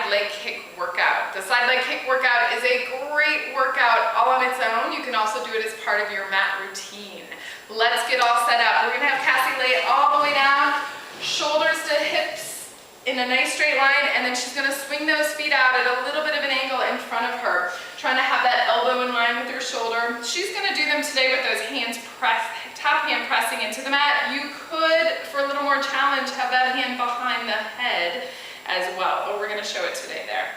side leg kick workout. The side leg kick workout is a great workout all on its own. You can also do it as part of your mat routine. Let's get all set up. We're gonna have Cassie lay all the way down, shoulders to hips in a nice straight line, and then she's gonna swing those feet out at a little bit of an angle in front of her, trying to have that elbow in line with her shoulder. She's gonna do them today with those hands pressed, top hand pressing into the mat. You could, for a little more challenge, have that hand behind the head as well, but we're gonna show it today there.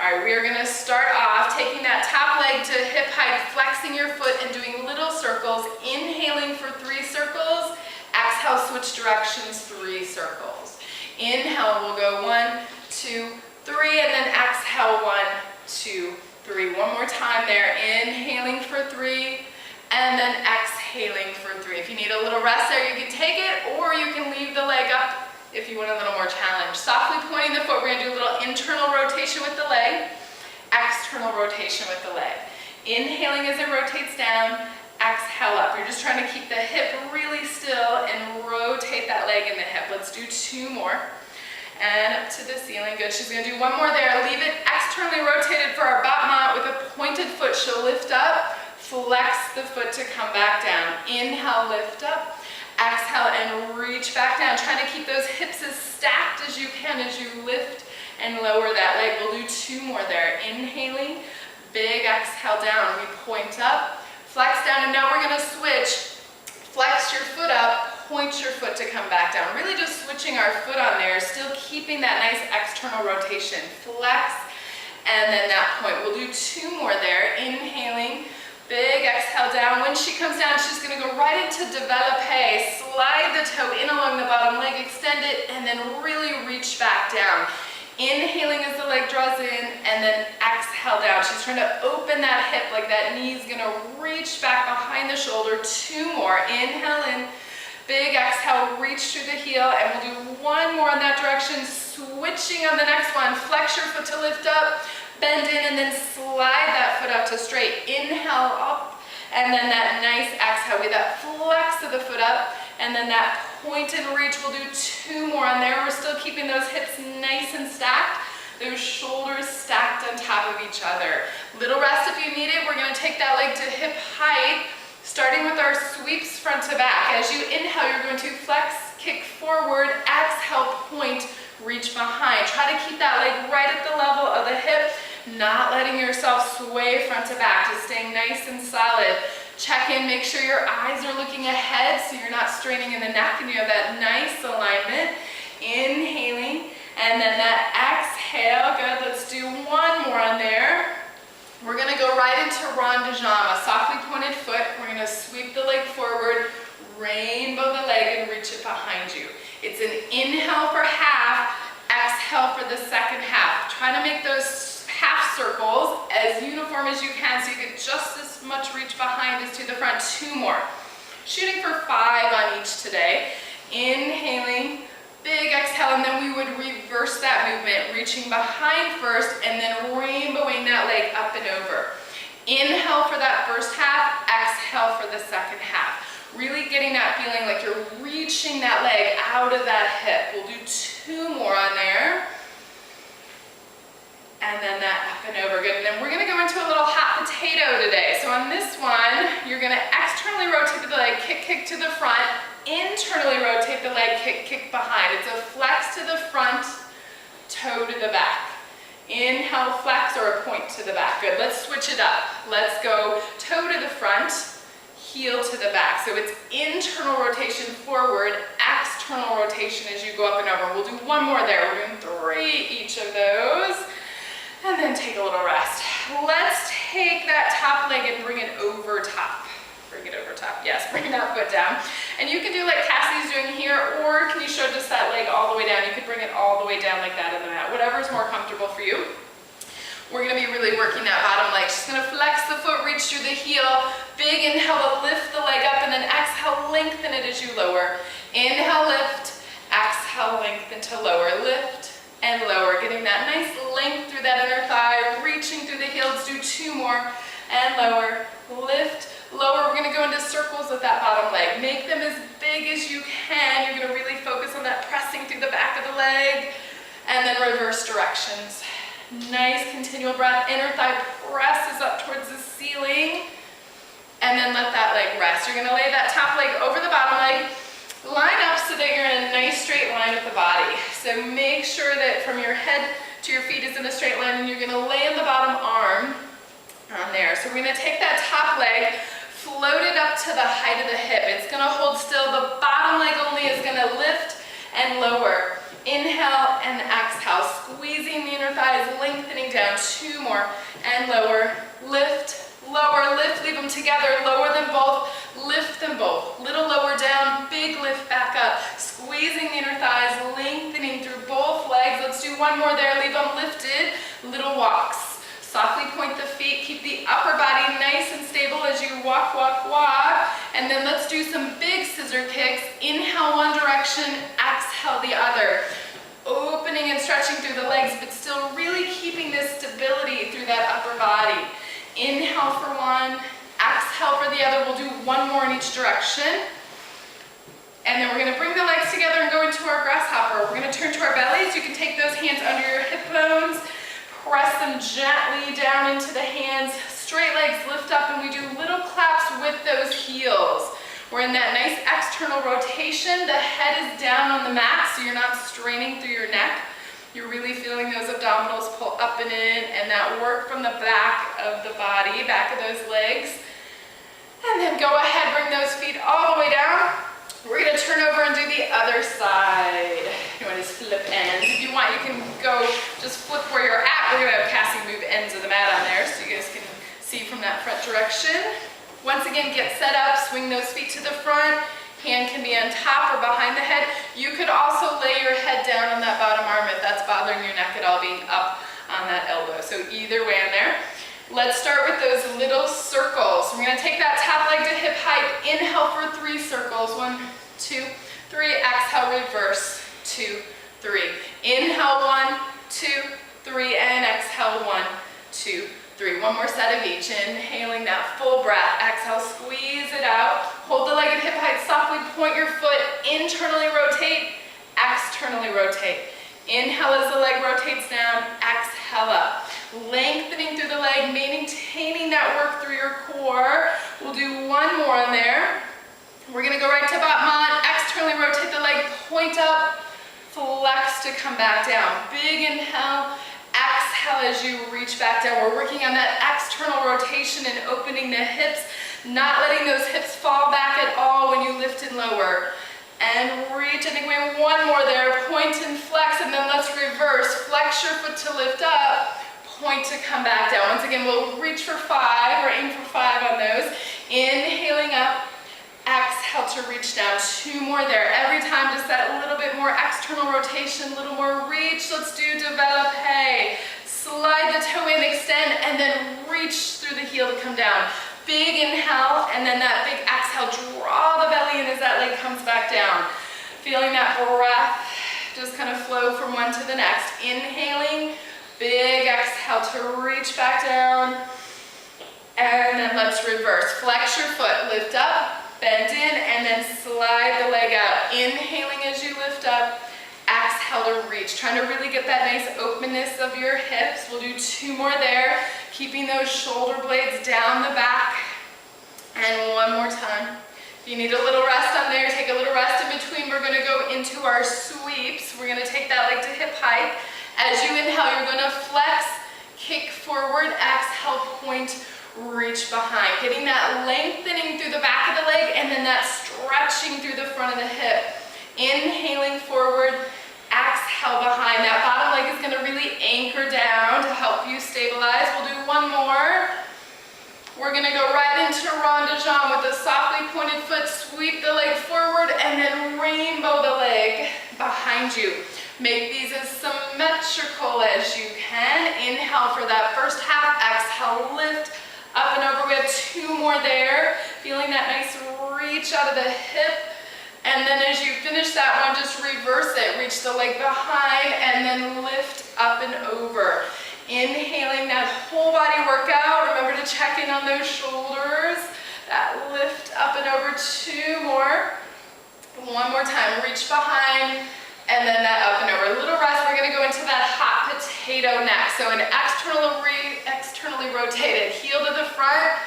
All right, we are gonna start off taking that top leg to hip height, flexing your foot and doing little circles, inhaling for 3 circles, exhale, switch directions, 3 circles. Inhale, we'll go 1, 2, 3, and then exhale, 1, 2, 3. One more time there, inhaling for 3, and then exhaling for 3. If you need a little rest there, you can take it, or you can leave the leg up if you want a little more challenge. Softly pointing the foot, we're gonna do a little internal rotation with the leg, external rotation with the leg. Inhaling as it rotates down, exhale up. You're just trying to keep the hip really still and rotate that leg in the hip. Let's do 2 more. And up to the ceiling, good. She's gonna do 1 more there. Leave it externally rotated for our bot mat with a pointed foot. She'll lift up, flex the foot to come back down. Inhale, lift up. Exhale and reach back down. Trying to keep those hips as stacked as you can as you lift and lower that leg. We'll do 2 more there. Inhaling, big exhale down. We point up, flex down, and now we're gonna switch. Flex your foot up, point your foot to come back down. Really just switching our foot on there, still keeping that nice external rotation. Flex, and then that point. We'll do 2 more there. Inhaling, big exhale down. When she comes down, she's gonna go right into développé. Slide the toe in along the bottom leg, extend it, and then really reach back down. Inhaling as the leg draws in, and then exhale down. She's trying to open that hip like that knee's gonna reach back behind the shoulder. 2 more. Inhale in, big exhale, reach through the heel, and we'll do 1 more in that direction. Switching on the next one. Flex your foot to lift up. Bend in and then slide that foot up to straight. Inhale up, and then that nice exhale with that flex of the foot up, and then that point and reach. We'll do 2 more on there. We're still keeping those hips nice and stacked, those shoulders stacked on top of each other. Little rest if you need it. We're gonna take that leg to hip height, starting with our sweeps front to back. As you inhale, you're going to flex, kick forward, exhale, point, reach behind. Try to keep that leg right at the level of the hip, not letting yourself sway front to back, just staying nice and solid. Check in, make sure your eyes are looking ahead so you're not straining in the neck and you have that nice alignment. Inhaling, and then that exhale. Good, let's do 1 more on there. We're gonna go right into rond de jambe, a softly pointed foot. We're gonna sweep the leg forward, rainbow the leg, and reach it behind you. It's an inhale for half, exhale for the second half. Try to make those half circles as uniform as you can so you get just as much reach behind as to the front. 2 more. Shooting for 5 on each today. Inhaling, big exhale, and then we would reverse that movement, reaching behind first and then rainbowing that leg up and over. Inhale for that first half, exhale for the second half. Really getting that feeling like you're reaching that leg out of that hip. We'll do 2 more on there. And then that up and over. Good. And then we're gonna go into a little hot potato today. So on this one, you're gonna externally rotate the leg, kick, kick to the front. Internally rotate the leg, kick, kick behind. It's a flex to the front, toe to the back. Inhale, flex, or a point to the back. Good. Let's switch it up. Let's go toe to the front, heel to the back. So it's internal rotation forward, external rotation as you go up and over. We'll do 1 more there. We're doing 3 each of those. And then take a little rest. Let's take that top leg and bring it over top. Bring it over top. Yes, bring that foot down. And you can do like Cassie's doing here, or can you show just that leg all the way down? You could bring it all the way down like that in the mat. Whatever's more comfortable for you. We're gonna be really working that bottom leg. She's gonna flex the foot, reach through the heel. Big inhale to lift the leg up, and then exhale, lengthen it as you lower. Inhale, lift. Exhale, lengthen to lower. Lift and lower. Getting that nice length through that inner thigh, reaching through the heels. Do 2 more, and lower. Lift, lower. We're gonna go into circles with that bottom leg. Make them as big as you can. You're gonna really focus on that pressing through the back of the leg, and then reverse directions. Nice continual breath. Inner thigh presses up towards the ceiling. And then let that leg rest. You're gonna lay that top leg over the bottom leg. Line up so that you're in a nice straight line with the body. So make sure that from your head to your feet is in a straight line, and you're gonna lay in the bottom arm on there. So we're gonna take that top leg, float it up to the height of the hip. It's gonna hold still. The bottom leg only is gonna lift and lower. Inhale and exhale, squeezing the inner thighs, lengthening down. 2 more, and lower, lift, lower, lift, leave them together, lower them both, lift them both. Little lower down, big lift back up, squeezing the inner thighs, lengthening through both legs. Let's do 1 more there, leave them lifted, little walks. Softly point the feet, keep the upper body nice and stable as you walk, walk, walk. And then let's do some big scissor kicks. Inhale one direction, exhale the other. Opening and stretching through the legs, but still really keeping this stability through that upper body. Inhale for 1, exhale for the other. We'll do 1 more in each direction. And then we're gonna bring the legs together and go into our grasshopper. We're gonna turn to our bellies. You can take those hands under your hip bones. Press them gently down into the hands. Straight legs lift up, and we do little claps with those heels. We're in that nice external rotation. The head is down on the mat, so you're not straining through your neck. You're really feeling those abdominals pull up and in, and that work from the back of the body, back of those legs. And then go ahead, bring those feet all the way down. We're gonna turn over and do the other side. You want to flip ends. If you want, you can go just flip where you're at. We're gonna have Cassie move ends of the mat on there so you guys can see from that front direction. Once again, get set up, swing those feet to the front. Hand can be on top or behind the head. You could also lay your head down on that bottom arm if that's bothering your neck at all, being up on that elbow. So either way on there. Let's start with those little circles. We're gonna take that top leg to hip height. Inhale for 3 circles. 1, 2, 3. Exhale, reverse. 2, 3. Inhale, 1, 2, 3, and exhale, 1, 2, 3. 1 more set of each. Inhaling that full breath. Exhale, squeeze it out. Hold the leg at hip height. Softly point your foot. Internally rotate. Externally rotate. Inhale as the leg rotates down. Exhale up. Lengthening through the leg, maintaining that work through your core. We'll do 1 more in there. We're gonna go right to Batman. Externally rotate the leg, point up, flex to come back down. Big inhale, exhale as you reach back down. We're working on that external rotation and opening the hips, not letting those hips fall back at all when you lift and lower. And reach, I think we have 1 more there. Point and flex, and then let's reverse. Flex your foot to lift up. Point to come back down. Once again, we'll reach for 5 or aim for 5 on those. Inhaling up, exhale to reach down. 2 more there. Every time, just that little bit more external rotation, a little more reach. Let's do develope. Slide the toe in, extend, and then reach through the heel to come down. Big inhale, and then that big exhale. Draw the belly in as that leg comes back down. Feeling that breath just kind of flow from one to the next. Inhaling. Big exhale to reach back down, and then let's reverse. Flex your foot, lift up, bend in, and then slide the leg out. Inhaling as you lift up, exhale to reach. Trying to really get that nice openness of your hips. We'll do 2 more there, keeping those shoulder blades down the back. And 1 more time. If you need a little rest on there, take a little rest in between. We're gonna go into our sweeps. We're gonna take that leg to hip height. As you inhale, you're gonna flex, kick forward, exhale, point, reach behind. Getting that lengthening through the back of the leg, and then that stretching through the front of the hip. Inhaling forward, exhale behind. That bottom leg is gonna really anchor down to help you stabilize. We'll do 1 more. We're gonna go right into rond de jambe with a softly pointed foot. Sweep the leg forward, and then rainbow the leg behind you. Make these as symmetrical as you can. Inhale for that first half. Exhale, lift up and over. We have 2 more there. Feeling that nice reach out of the hip. And then as you finish that one, just reverse it. Reach the leg behind and then lift up and over. Inhaling that whole body workout. Remember to check in on those shoulders. That lift up and over. 2 more. 1 more time. Reach behind. And then that up and over. A little rest. We're going to go into that hot potato potato neck. So an externally rotated, heel to the front,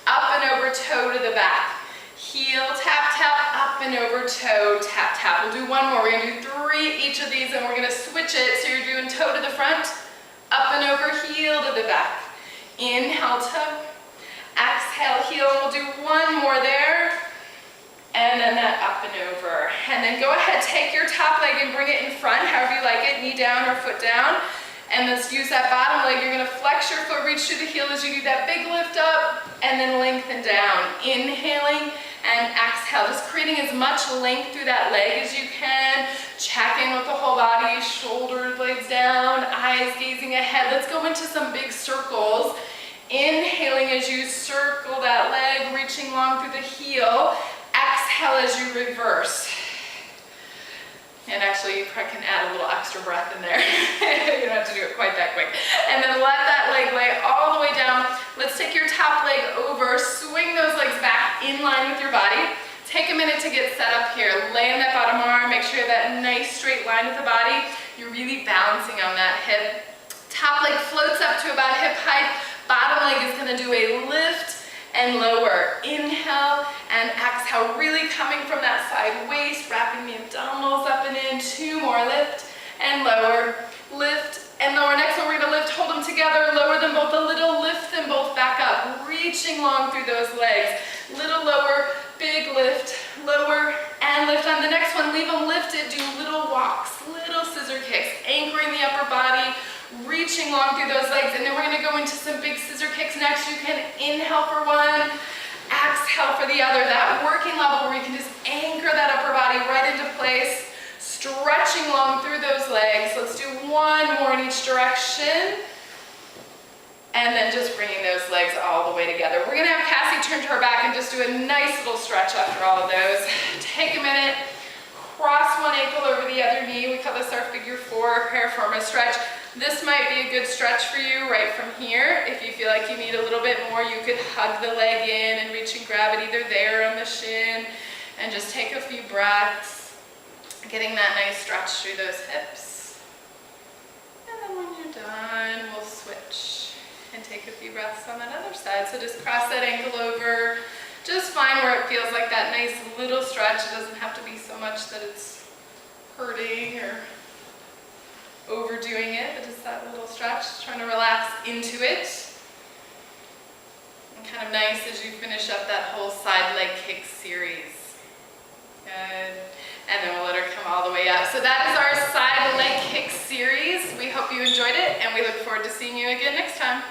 up and over, toe to the back. Heel, tap, tap, up and over, toe, tap, tap. We'll do one more. We're gonna do 3 each of these, and we're gonna switch it. So you're doing toe to the front, up and over, heel to the back. Inhale, toe. Exhale, heel. We'll do one more there. And then that up and over. And then go ahead, take your top leg and bring it in front, however you like it, knee down or foot down. And let's use that bottom leg. You're gonna flex your foot, reach through the heel as you do that big lift up, and then lengthen down. Inhaling and exhale, just creating as much length through that leg as you can. Check in with the whole body, shoulders, blades down, eyes gazing ahead. Let's go into some big circles. Inhaling as you circle that leg, reaching long through the heel. Exhale as you reverse. And actually, you can add a little extra breath in there. You don't have to do it quite that quick. And then let that leg lay all the way down. Let's take your top leg over, swing those legs back in line with your body. Take a minute to get set up here. Lay on that bottom arm, make sure you have that nice straight line with the body. You're really balancing on that hip. Top leg floats up to about hip height. Bottom leg is gonna do a lift and lower. Inhale and exhale, really coming from that side waist, wrapping the abdominals up and in. 2 more, lift and lower, lift and lower. Next one, we're gonna lift, hold them together, lower them both a little, lift them both back up, reaching long through those legs. Little lower, big lift, lower and lift. On the next one, leave them lifted, do little walks, little scissor kicks, anchoring the upper body, reaching long through those legs. And then we're gonna go into some big scissor kicks next. You can inhale for one, exhale for the other. That working level where you can just anchor that upper body right into place, stretching long through those legs. Let's do one more in each direction. And then just bringing those legs all the way together. We're gonna have Cassie turn to her back and just do a nice little stretch after all of those. Take a minute, cross one ankle over the other knee. We call this our figure 4 hair forma stretch. This might be a good stretch for you right from here. If you feel like you need a little bit more, you could hug the leg in and reach and grab it either there on the shin and just take a few breaths, getting that nice stretch through those hips. And then when you're done, we'll switch and take a few breaths on that other side. So just cross that ankle over. Just find where it feels like that nice little stretch. It doesn't have to be so much that it's hurting or overdoing it, but just that little stretch, trying to relax into it. And kind of nice as you finish up that whole side leg kick series. Good. And then we'll let her come all the way up. So that is our side leg kick series. We hope you enjoyed it, and we look forward to seeing you again next time.